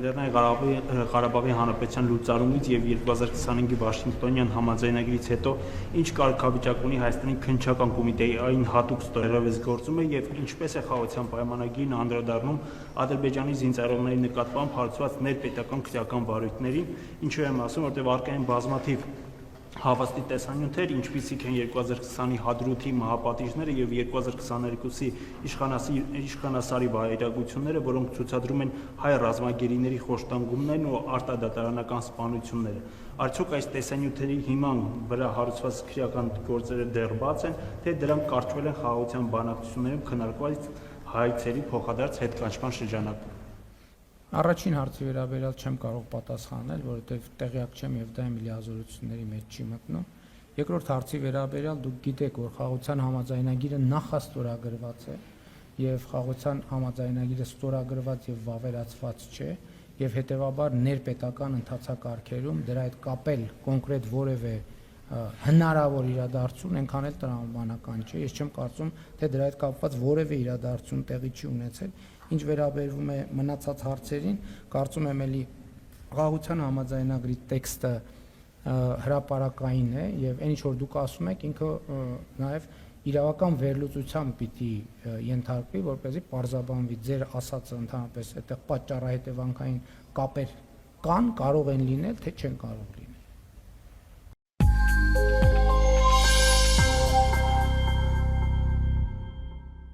Լեռնային Ղարաբաղի Հանրապետության լուծարումից եւ 2025-ի Վաշինգտոնյան համաձայնագրից հետո ինչ կարգավիճակ ունի Հայաստանի քննչական կոմիտեի այն հատուկ ստորերովս գործումը եւ ինչպես է խաղաղության պայմանագիրն անդրադառնում Ադրբեջանի զինծառայողների նկատմամբ հարուցված ներպետական քրեական վարույթներին, ինչու եմ ասում, որտեղ արկային բազմաթիվ հավաստի տեսանյութեր, ինչպիսիք են 2020-ի Հադրութի մահապատիժները եւ 2022-ի իշխանասարի վայրագությունները, որոնք ցուցադրում են հայ ռազմագերիների խոշտանգումներն ու արտադատարանական սպանությունները։ Արդյոք այս տեսանյութերի հիման վրա հարուցված քրեական գործերը դեռ բաց են, թե դրանք կարճվել են խաղաղության բանակցություններում քննարկված հայցերի փոխադարձ հետկանչման շրջանակում։ Առաջին հարցի վերաբերյալ չեմ կարող պատասխանել, որովհետև տեղյակ չեմ եւ դա իմ լիազորությունների մեջ չի մտնում։ Երկրորդ հարցի վերաբերյալ դուք գիտեք, որ խաղաղության համաձայնագիրը նախաստորագրված է եւ խաղաղության համաձայնագիրը ստորագրված եւ վավերացված չէ եւ հետեւաբար ներպետական ընթացակարգերում դրա հետ կապել կոնկրետ որևէ հնարավոր իրադարձություն այնքան էլ տրամաբանական չէ։ Ես չեմ կարծում, թե դրա հետ կապված որևէ իրադարձություն տեղի չի ունեցել։ Ինչ վերաբերվում է մնացած հարցերին, կարծում եմ էլի խաղաղության համաձայնագրի տեքստը հրապարակային է եւ այն ինչ որ դուք ասում եք, ինքը նաեւ իրավական վերլուծության պիտի ենթարկվի, որպեսզի պարզաբանվի ձեր ասածը ընդհանրապես այդտեղ պատճառահետևանքային կապեր կան, կարող են լինել, թե չեն կարող լինել։